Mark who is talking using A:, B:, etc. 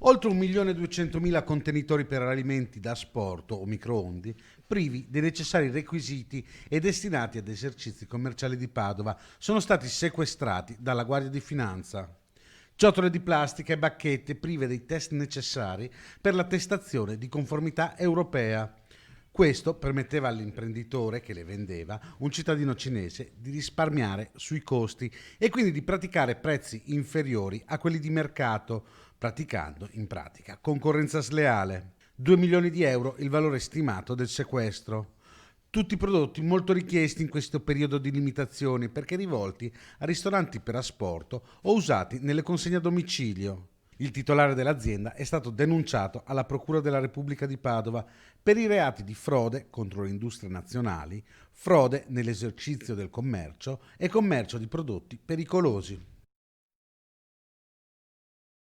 A: Oltre 1.200.000 contenitori per alimenti da asporto o microondi, privi dei necessari requisiti e destinati ad esercizi commerciali di Padova, sono stati sequestrati dalla Guardia di Finanza. Ciotole di plastica e bacchette prive dei test necessari per l'attestazione di conformità europea. Questo permetteva all'imprenditore che le vendeva, un cittadino cinese, di risparmiare sui costi e quindi di praticare prezzi inferiori a quelli di mercato, praticando in pratica concorrenza sleale. 2 milioni di euro il valore stimato del sequestro. Tutti prodotti molto richiesti in questo periodo di limitazioni perché rivolti a ristoranti per asporto o usati nelle consegne a domicilio. Il titolare dell'azienda è stato denunciato alla Procura della Repubblica di Padova per i reati di frode contro le industrie nazionali, frode nell'esercizio del commercio e commercio di prodotti pericolosi.